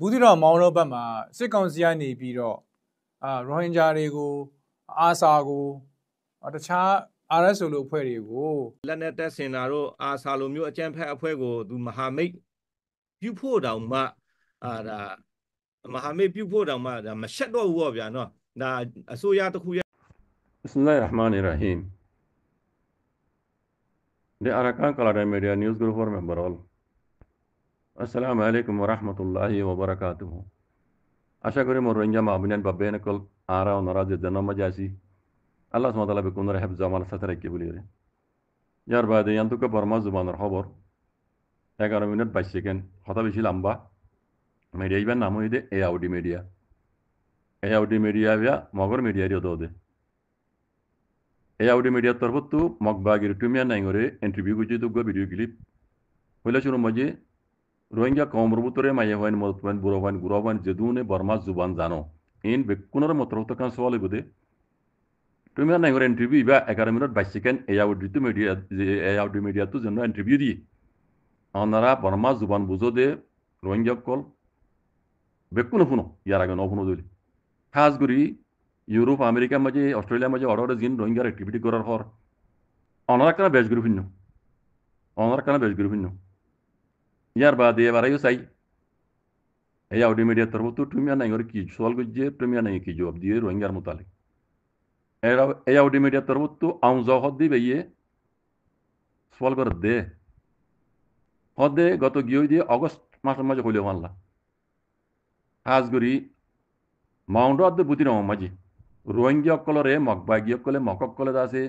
ဘူးတီတော်မောင်တော်ဘက်မှာစစ်ကောင်စီကနေပြီးတော့ရိုဟင်ဂျာတွေကိုအာဆာကိုတခြား RSO လို့အဖွဲ့တွေကိုလက်နဲ့တက်စင်တာတို့အာဆာလိုမျိုးအကြမ်းဖက်အဖွဲ့ကိုသူမဟာမိတ်ပြုဖို့တောင်မှဒါမဟာမိတ်ပြုဖို့တောင်မှဒါမရှက်တော့ဘူးပေါ့ဗျာနော်ဒါအစိုးရတစ်ခုရဲ့ Bismillahir Rahmanir Rahim. The Arakan Kalada Media News Group for member all. Assalamu alaikum wa rahmatullahi wa barakatuhu. Asha kori Rohingya Ma'aminan Babbenakal Ara on Raja Janama Jasi. Allah SWT bikundar heb zaman satara ki bulire. Yar baade yantuka Burma zubanar khabar. 11 minute 22 second কথা বেশি লম্বা media even নাম হইছে এআউডি media এআউডি media বিয়া মগর media Rio দোদে এআউডি media তরফতু মগবাগির টুমিয়া নাইngore interview গুজি দুগো video clip হইলা শুনো মজে রোহিঙ্গা কওম রবুতরে মাইয়া হইন মতবান বুরবান গুরবান জেদুনে বর্মা জুবান জানো ইন বেকুনর মতরত কান সওয়াল বদে টুমিয়া নাইngore ইন্টারভিউ বিয়া 11 মিনিট 22 সেকেন্ড এআউডি মিডিয়া তু জন্য ইন্টারভিউ দি অনারা বর্মা জুবান বুঝো দে রোহিঙ্গা কল বেকুনো ফুনো ইয়ার আগে নফুনো দলি খাস করি ইউরোপ আমেরিকা মাঝে অস্ট্রেলিয়া মাঝে অর্ডার জিন রোহিঙ্গার অ্যাক্টিভিটি করার পর অনারা কেন বেশ গ্রুপ ভিন্ন ইয়ার বাদে এবারেও চাই এই আউডি মিডিয়ার তরফ তো টুমিয়া নাই কি সওয়াল গুজে টুমিয়া নাই কি জবাব দিয়ে রোহিঙ্গার মোতালেক এই আউডি মিডিয়ার তরফ তো আউন জহদ দিবে ইয়ে সওয়াল করে দে হদে গত গিয়ে দিয়ে অগস্ট মাসের মাঝে হইলেও মানলা খাস করি মাউন্ট অদ্দে বুতির মাঝে রোহিঙ্গা অকলরে মগবাগি অকলে মকলে দাসে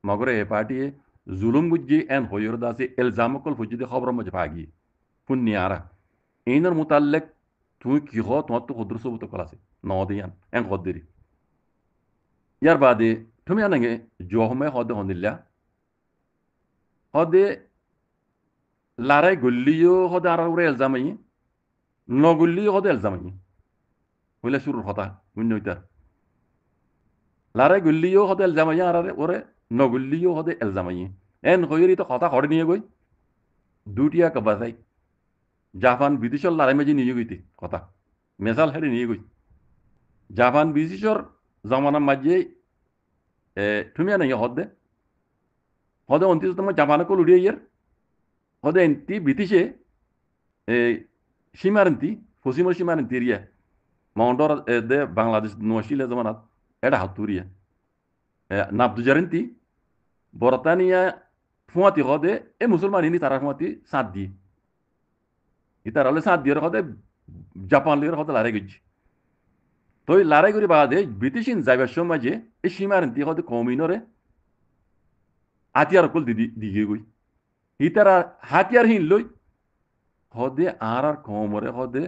মগরে এ পার্টিয়ে জুলুম গুজ্জি এন হইর দাসে এলজাম অকল ফুজিদে খবর মাঝে ভাগি পুণ্যারা এইনার মোতাল্লেক তুই কি হ তোমার তো ক্ষুদ্র সবুত কল আছে নদিয়ান এন হদ্দেরি ইয়ার বাদে তুমি আনাঙ্গে জহমে হদে হন্দিল্লা হদে লারাই গল্লিও হদে আর উড়ে এলজামাই নগল্লিও হদে এলজামাই হইলে শুরুর কথা উন্নয়তার লারাই গল্লিও হদে এলজামাই আর ওরে নগল্লিও হদে এলজামাই এন হইরি তো কথা হরে নিয়ে গই দুটিয়া কবাজাই জাপান বিদেশর লারাই মাঝে নিয়ে গইতে কথা মেজাল হেরে নিয়ে গই জাপান বিদেশর জমানার মাঝে তুমি আনাই হদে হদে 29তম জাপানে কল উড়িয়ে ইয়ার হদে এনতি ব্রিটিশে সীমারেন্তি পশ্চিম সীমারেন্তি এরিয়া মাউন্টর দে বাংলাদেশ নশিলে জমানাত এটা হাতুরিয়া নাবদুজারেন্তি বরতানিয়া ফুয়াতি হদে এ মুসলমান ইনি তারা ফুয়াতি সাত দিয়ে ইতার হলে সাত দিয়ে হদে জাপান লিয়ার হদে লারাই গেছি তো লারাই করি বাদে ব্রিটিশ ইন যাইবার সময় যে এই সীমারেন্তি হদে কমিনরে হাতিয়ার কল দিয়ে গই ইতারা হাতিয়ার হিন লই হদে আর কমরে হদে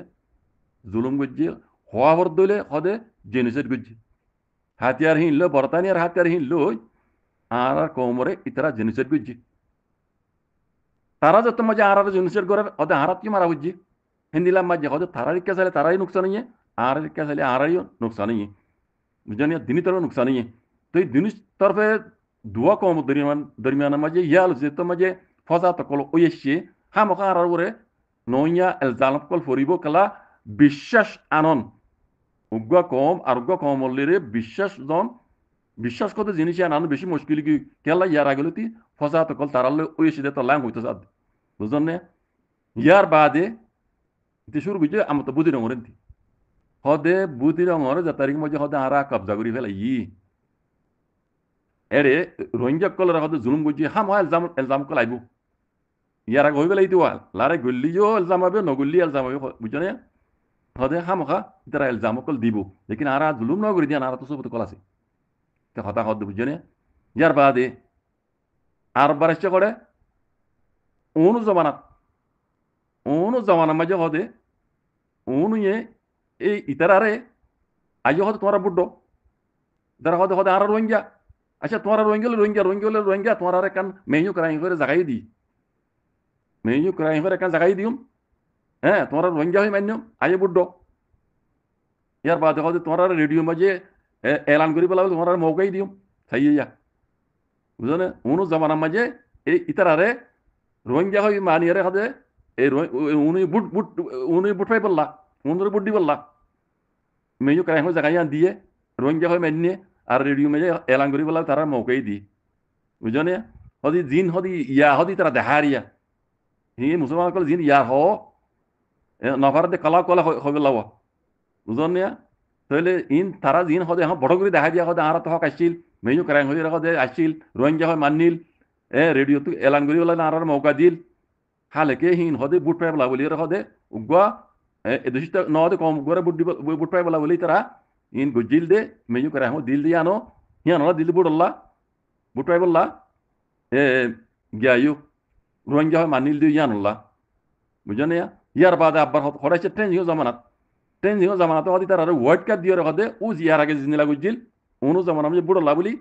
জুলুম গজ্জি হওয়ার দলে হদে জেনিসেট গজ্জি হাতিয়ার হিন লো বরতানিয়ার হাতিয়ার হিন লই আর কমরে ইতারা জেনিসেট গজ্জি তারা যত মাঝে আর জেনিসেট করে হদে হারাত কি মারা গজ্জি হিন্দিলাম মাঝে হদে তারাই কেসালে তারাই নুকসান নিয়ে আর কেসালে আরাইও নুকসান নিয়ে বুঝলেন দিনই তরফ নুকসান নিয়ে তো এই দিনই তরফে দুয়া কম দরমিয়ানের মাঝে ইয়াল যেত মাঝে ফজা তকল ওয়েসে হামকা আর ওরে নইয়া এলজালাম কল ফরিব কলা বিশ্বাস আনন উগ্র কম আর উগ্র কম মল্লিরে বিশ্বাস করতে জিনিস আনন্দ বেশি মুশকিল কি কেলা ইয়ার আগলতি ফজা তকল তারালে ওয়েসে দে তো লাং হইতো যাদ বুঝলেন না ইয়ার বাদে তে শুরু বুঝে আমি তো বুঝি রঙরেন্তি হদে বুঝি রঙর যে তারিখ মধ্যে হদে আরা কবজা করি ফেলা এরে রোহিঙ্গা কলর হদে জুলুম গুজি হাম এলজাম কল আইবু ইয়ার আগে হয়ে গেলে এইটো লারে গল্লিও এলজাম হবে নগল্লি এলজাম হবে বুঝছো হদে হামখা তারা এলজাম কল দিব লেকিন আর জুলুম নগরি দিয়া আর তো সব কল আছে কথা হদ বুঝছো ইয়ার বাদে আর বারেছে করে অনু জমানা মাঝে হদে অনু এই ইতারারে আইও হদে তোমার বুড্ডো তারা হদে হদে আর রোহিঙ্গা আচ্ছা তোমার রোহিঙ্গা তোমার আর কান মেনু করাই করে জাগাই দি মেনু করাই করে কান জাগাই দিউম হ্যাঁ তোমার রোহিঙ্গা হই মান্য আইয়ে বুড্ডো ইয়ার বাদে হদে তোমার রেডিও মাঝে এলান করি পেলাম তোমার মৌকাই দিউম খাইয়া বুঝলো না অনু জমানার মাঝে এই ইতারারে রোহিঙ্গা হই মানিয়ারে হদে এই উনি বুট পাই বললা উনরে বুদ্ধি বললা মেজু কারাই হয়ে জায়গায় দিয়ে রোহিঙ্গা হয়ে মেনে আর রেডিও মেজে এলান করি বলা তারা মৌকাই দি বুঝো না হদি জিন হদি ইয়া হদি তারা দেহারিয়া হি মুসলমান কল জিন ইয়া হ নফারতে কলা কলা হবে লাওয়া বুঝো না তাহলে ইন তারা জিন হদে হ্যাঁ বড় করে দেখা দিয়া হদে আর তো হক আসছিল মেজু কারাই হয়ে হদে আসছিল রোহিঙ্গা হয় মানিল রেডিও তো এলান করি বলা আর মৌকা দিল হালেকে হিন হদে বুট পাই বলা বলি হদে উগা এদেশটা নদে কম করে বুট পাই বলা বলি তারা ইন গুজিল দে মেজু কারাই হো দিল দিয়ানো হিয়ানো দিল বুড়ল্লা বুট পাই বললা গিয়ায়ু রোহিঙ্গা হয় মানিল দিয়ে ইয়ানুল্লাহ বুঝলেন ইয়ার বাদে আব্বার হরাইছে ট্রেন জিও জামানাতে হদি তার ওয়ার্ড কার্ড দিয়ে রাখা দে ও জিয়ার আগে জিনিলা গুজিল অনু জামানা যে বুড়ল্লা বলি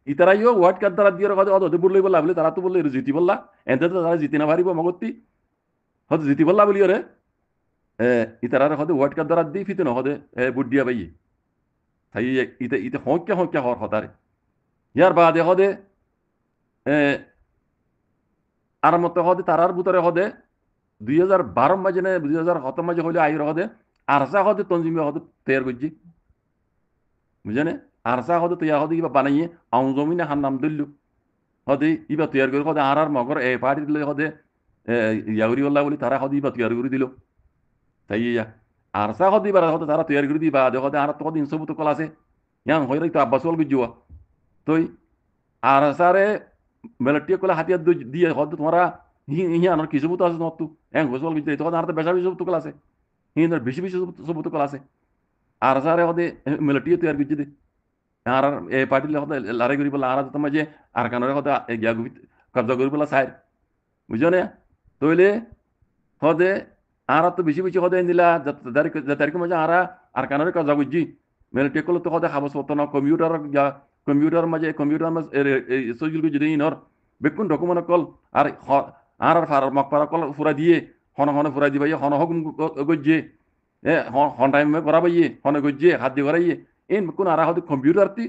ইতারাইও ওয়ার্ড কার্ড দ্বারা দিয়ে রাখা দে অদ বুড়লই বললা বলি তারা তো বললে জিতি বললা এতে তো তারা জিতি না পারিব মগত্তি হয়তো জিতি বললা বলি ওরে ইতারার হদে ওয়ার্ড কার্ড দ্বারা দিই ফিতে নহদে বুট দিয়া পাই তাই ইতে ইতে হঁক্যা হওয়ার হতারে ইয়ার বাদে হদে আর মতো হদে তারার ভিতরে হদে 2012 মাঝে নে 2017 মাঝে হলে আইর হদে আরসা হদে তঞ্জিমে হদে তৈরি করছি বুঝেনে আরসা হদে তৈরি হদে ইবা বানাইয়ে আউন জমিনে হার নাম দিল্লু হদে ইবা তৈরি করে হদে আর মগর এ পার্টি দিলে হদে ইয়াউরি বললা বলি তারা হদে ইবা তৈরি করে দিল তাই ইয়া আরসা হদে ইবার হদে তারা তৈরি করে দিবা হদে আর তো দিন সবুত কল আছে ইয়ান হইরে তো আব্বাস বল গুজুয়া তুই আরসারে মেলটিয়ে কলে হাতিয়ার দিয়ে হদে তোমরা হিয়ানোর কিছু বুতো আছে নতু এং গোসল বিতে তখন আর বেশা বেশি সবুত কল আছে হিয়ানোর বেশি বেশি সবুত কল আছে আর সারে হদে মেলটিয়ে তৈরি করছি দে আর এ পার্টি হদে লড়াই করি বলে আর তোমার যে আর কানরে হদে গিয়া কবজা করি বলে সাইড বুঝছো না তইলে হদে আর তো বেশি বেশি হদে দিলা তারিখ মাঝে আর কানরে কবজা করছি মেলটিয়ে কলে তো হদে খাবস পত্র না কম্পিউটার মাঝে কম্পিউটার মাঝে সজিল করছি দিই নর বেকুন ডকুমেন্ট কল আর আর মক পারা কল ফুরা দিয়ে হন ফুরা দিবাই হন হক গজ্জে হন টাইমে করা বাইয়ে হন গজ্জে হাত দিয়ে করাইয়ে এই কোন আর হতে কম্পিউটার তি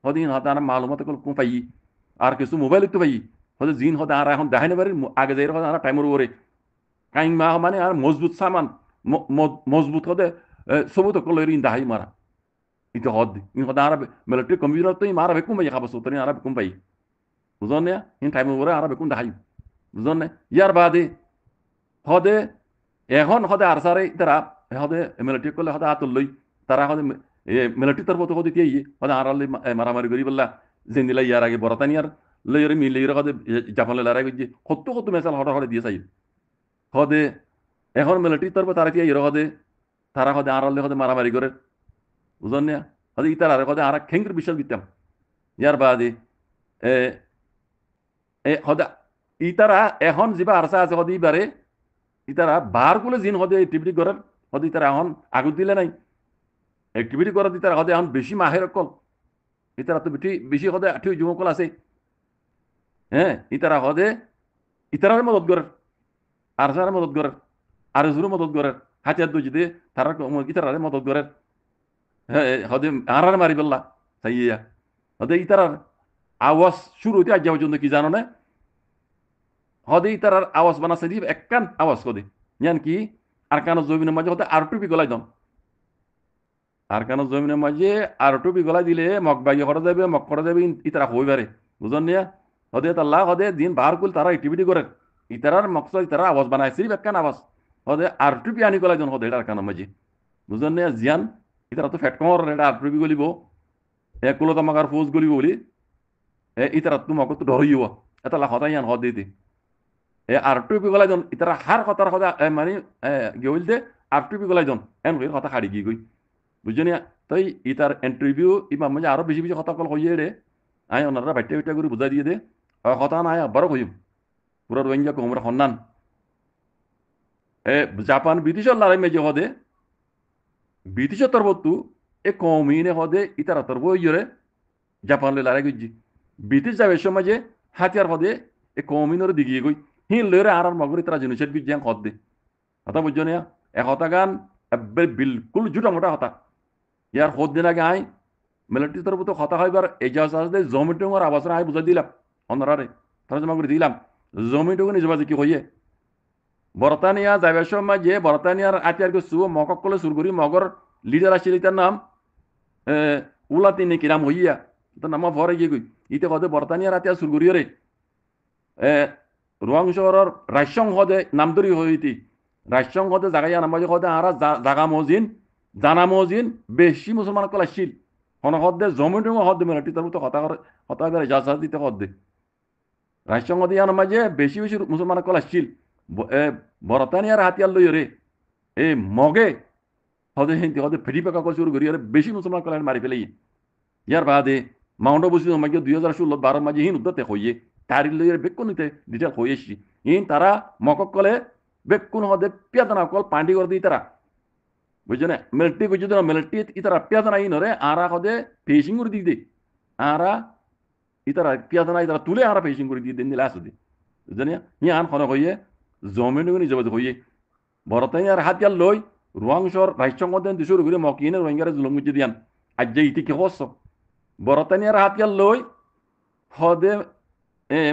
হদি হতে আর মালুমত কল কোন পাই আর কিছু মোবাইল তো পাই হতে জিন হতে আর এখন দেখাই না পারি আগে যাই হতে আর টাইমের ওরে কাইং মা মানে আর মজবুত সামান মজবুত হতে সবুত কল ইন দাহাই মারা ইতে হদ ইন হতে আর মিলিটারি কম্পিউটার তো মারা বেকুম পাই খাবার সতরি আর বেকুম পাই বুঝলেন না ইন টাইমের ওরে আর বেকুম দাহাই বুঝলেন না ইয়ার বাদে হদে এখন হদে আর সারে তারা হদে মিলিটারি করলে হদে আতল লই তারা হদে মিলিটারি তরফ হদে দিয়ে হদে আর মারামারি করি বললা জেন্দিলা ইয়ার আগে বরাতানিয়ার লইরে মিলে হদে জাপানে লড়াই করছে কত মেসাল হদে দিয়ে চাই হদে এখন মিলিটারি তরফ তারা দিয়ে হদে তারা হদে আর হদে মারামারি করে বুঝলেন না হদে ইতার আর হদে আর খেঙ্গের বিশ্বাস দিতাম ইয়ার বাদে হদে ইতারা এখন যা আরসা আছে হদে ইবারে ইতারা বার গুলো জিন হদে এক্টিভিটি করার হদে ইতারা এখন আগুন দিলে নাই এক্টিভিটি করার ইতারা হদে এখন বেশি মাহের কল ইতারা তো বেশি হদে আঠি যুবকল আছে ইতারা হদে ইতারার মদত করার আরসার মদত করার আর জুর মদত করার হাতিয়ার দুই যদি তারা ইতারারে মদত করার হদে আর মারি বললা সাইয়া হদে ইতারার আওয়াজ শুরু হইতে আজ পর্যন্ত কি জানো না হদে তার আওয়াজ বানাছে দিব একখান আওয়াজ কদে জান কি আর কানো জমিনের মাঝে হতে আর টুপি গলাই দন আর কানো জমিনের মাঝে আর টুপি গলাই দিলে মক বাইয়ে যাবে মক যাবে ইতারা হই পারে বুঝন নিয়া হদে তাল্লাহ হদে দিন বার কুল তারা অ্যাক্টিভিটি করে ইতারার মকসদ ইতারা আওয়াজ বানায় সিরিফ একখান আওয়াজ হদে আর টুপি আনি গলাই দন হদে আর কানো মাঝে বুঝন নিয়া জিয়ান ইতারা তো ফেট কমর এটা আর টুপি গলিব কুলত আমাকার ফৌজ গলিব বলি ইতারা তো মক তো ডরিব এটা লাখ হতাই আন হদ দিতে আর টুপি গলাই জন ইতারা হার কথার কথা মানে গেউল দে আর টুপি গলাই জন এন কথা খাড়ি গি গই বুঝলি তাই ইতার ইন্টারভিউ ইমা মানে আরো বেশি বেশি কথা কল হইয়ে রে আই ওনারা বাইটা করে বুঝাই দিয়ে দে কথা নাই আবারও হইম পুরো রোহিঙ্গা কোমরা হন্নান জাপান ব্রিটিশর লড়াই মেজে হদে ব্রিটিশর তরবতু কমিনে হদে ইতারা তরব ইয়ে জাপান লড়াই গজি ব্রিটিশ যাবে সময় যে হাতিয়ার হদে কমিনের দিগিয়ে গই হিন লইরে আর মগরি তারা জিনিসের বীজ জ্যাং হদ দে কথা বুঝছো না হতা গান বিলকুল জুটা মোটা হতা ইয়ার হদ দিন আগে আই মিলিটারি তরফ তো হতা হইবার এজাজ আসলে জমিটুঙর আবাসন আই বুঝাই দিলাম অন্যরারে তর্জমা করে দিলাম জমিটুকু নিজ বাজে কি হইয়ে বরতানিয়া যাইবার সময় যে বরতানিয়ার আতিয়ার কিছু মকক কলে সুরগুরি মগর লিডার আসছিল ইতার নাম উলাতি নাকি নাম হইয়া তার নাম ভরে গিয়ে গই ইতে কদে বরতানিয়ার আতিয়া সুরগুরি রে রোয়াং শহরের রাজসং হদে নামদরি হইতি রাজসং হদে জাগাইয়া নাম হদে আরা জাগা মজিন জানা মজিন বেশি মুসলমান কল আসছিল হন হদে জমি টুমো হদে মেলাটি তার তো হতা করে যা দিতে হদে রাজসং হদে নাম বেশি বেশি মুসলমান কল আসছিল বরতানিয়ার হাতিয়ার লই রে এই মগে হদে হিন্দি হদে ফেরি পাকা কল শুরু করি বেশি মুসলমান কল মারি ফেলে ইয়ার বাদে মাউন্ট বসি মাঝে 2016-12 মাঝে হিন উদ্দতে হইয়ে তারি লইয়ের বেকুন নিতে ডিটেল হয়েছি ইন তারা মকক কলে বেকুন হদে পেয়াদনা কল পান্ডি করে দিই তারা বুঝছো না মিলিটারি বুঝছো না মিলিটারি ইতারা পেয়াদনা ইন রে আরা হদে ফেসিং করে দিই দে আরা ইতারা পেয়াদনা ইতারা তুলে আরা ফেসিং করে দিয়ে দিন দিলে আসে বুঝছো না ইয়ান খনে হইয়ে জমিন জবাব হইয়ে বরতানিয়ার হাতিয়ার লই রোয়াংশর রাষ্ট্রঙ্গদেন দুশোর ঘুরে মকিনে রোহিঙ্গারে জুলুম গুজি দিয়ান আজ যে ইতি কি হস বরতানিয়ার হাতিয়ার লই হদে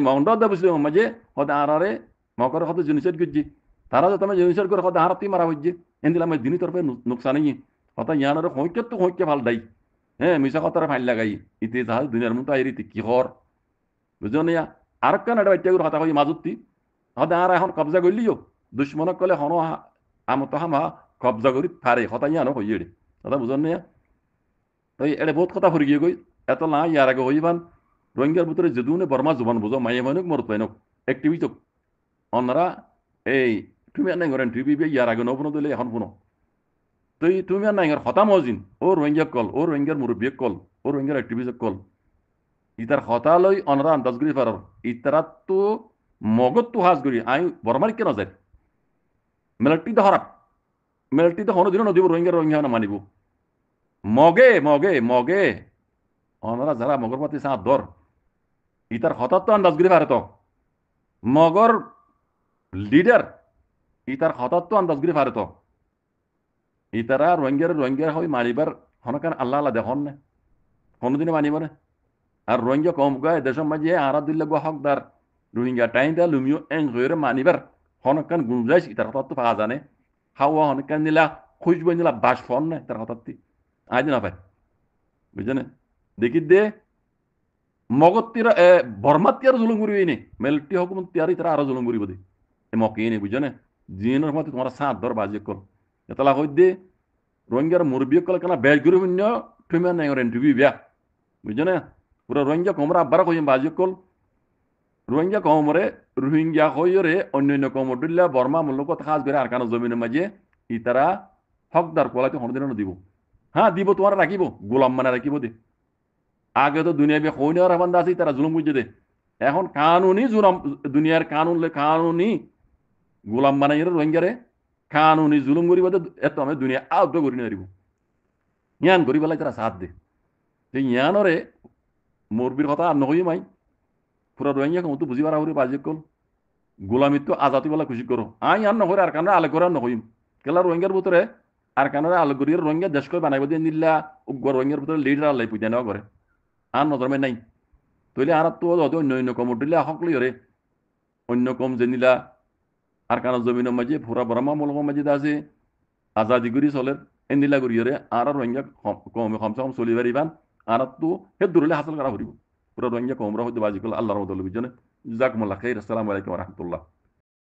মাউন্ট দে বুঝলি মাঝে হদে আরারে মকর হদে জিনিসের গুজি তারা তো তুমি জিনিসের করে হদে আরতি মারা হইছে এন্দিলা আমি দিনই তরফে নুকসান নেই হতা ইয়ানের হইকে তো হইকে ভাল দাই মিশা কথার ফাইল লাগাই ইতি তাহলে দুনিয়ার মতো আই রীতি কি হর বুঝো না আর কেন এটা বাচ্চা হতা হই মাজুতি হদে আর এখন কবজা করলিও দুশ্মনক কলে হন আমতো হামা কবজা করি ফারে হতা ইয়ানো হইয়ে দাদা বুঝন না তো এটা বহুত কথা ফুরি গিয়ে গই এত না ইয়ার আগে হইবান রোহিঙ্গার ভিতরে যেদুনে বর্মা জবান বুঝো মাইয়ে মানুক মরত পাইনক অ্যাক্টিভিটি অন্যরা এই তুমি আর নাই করেন টিভি ইয়ার আগে নবনো দিলে এখন পুনো তো তুমি আর নাই হতা মজিন ও রোহিঙ্গা কল ও রোহিঙ্গার মুরব্বী কল ও রোহিঙ্গার অ্যাক্টিভিটি কল ইতার হতা লই অনরা আন্দাজ করি পারার ইতারা তো মগত তো হাজ করি আই বর্মার কেন যায় মিলিটারি তো হরাপ মিলিটারি তো হনো দিন নদীব রোহিঙ্গা না মানিব মগে মগে মগে অনরা যারা মগর পাতি সাঁত ধর ইতার হঠাৎ তো আন্দাজ করি পারে তো মগর লিডার ইতার হঠাৎ তো আন্দাজ করি পারে তো ইতারা রোহিঙ্গার হই মানিবার হনকান আল্লাহ আল্লাহ দেখুন না কোনোদিনে মানিব না আর রোহিঙ্গা কম গায়ে দেশের মাঝে আরা দিল্লে গো হকদার রোহিঙ্গা টাইম দা লুমিও এং হয়ে মানিবার হনকান গুঞ্জাইশ ইতার হঠাৎ তো পাওয়া জানে হাওয়া হনকান নিলা খুঁজব নিলা বাস ফোন না তার হঠাৎ আজ না পাই বুঝছেন দেখি দে মগতির বর্মাত তিয়ার জুলুম করিবি নি মেলটি হকুমত তিয়ারি তারা আরো জুলুম করিব দে মকে নি বুঝছেন জিনের মধ্যে তোমার সাত ধর বাজে কল এতলা হই দে রোহিঙ্গার মুরব্বী কল কেনা বেজ করি শূন্য তুমি নাই ইন্টারভিউ বিয়া বুঝছেন পুরো রোহিঙ্গা কমরা আব্বার কইম বাজে কল রোহিঙ্গা কমরে রোহিঙ্গা হইরে অন্যান্য কমর দিল্লা বর্মা মূল্য কথা খাস করে আর কানো জমিনের মাঝে ইতারা হকদার কলাতে হনদিন দিব হ্যাঁ দিব তোমার রাখিব গোলাম মানে রাখিব দে আগে তো দুনিয়া বে হইনে আর বান্দা আছে তারা জুলুম বুঝে দে এখন কানুনি জুলুম দুনিয়ার কানুনি গোলাম বানাই রোহিঙ্গারে কানুনি জুলুম করিব এত আমি দুনিয়া আউট করি না দিব ইয়ান করি বেলায় তারা সাথ দে যে ইয়ানরে মুরবির কথা আর নহই মাই পুরা রোহিঙ্গা কমতো বুঝি পারা হরি বাজে কল গোলামিত্ব আজাতি বলা খুশি করো আই আর নহরে আর কানে আলে করে নহইম কেলা রোহিঙ্গার ভিতরে আর কানে আলে করি রোহিঙ্গা দেশ কই বানাইব দিয়ে নিল্লা উগ্র রোহিঙ্গার ভিতরে লিডার আলাই পুজা নেওয়া করে আর নজরমে নাই তৈলে আর তো অন্য কমর দিলে সকলে রে অন্য কম যে নিলা আর কানো জমিনের মাঝে পুরা বর্মা মূলকের মাঝে আছে আজাদি করি চলে এনিলা করি রে আর রোহিঙ্গা কমে কমসে কম চলি পারিবান আর তো হে দূরলে হাসিল করা ফুরিব পুরা রোহিঙ্গা কমরা হইতে বাজি করলে আল্লাহর মতো বুঝছেন জাজাকুমুল্লাহ খাইর। আসসালামু আলাইকুম ওয়া রাহমাতুল্লাহ।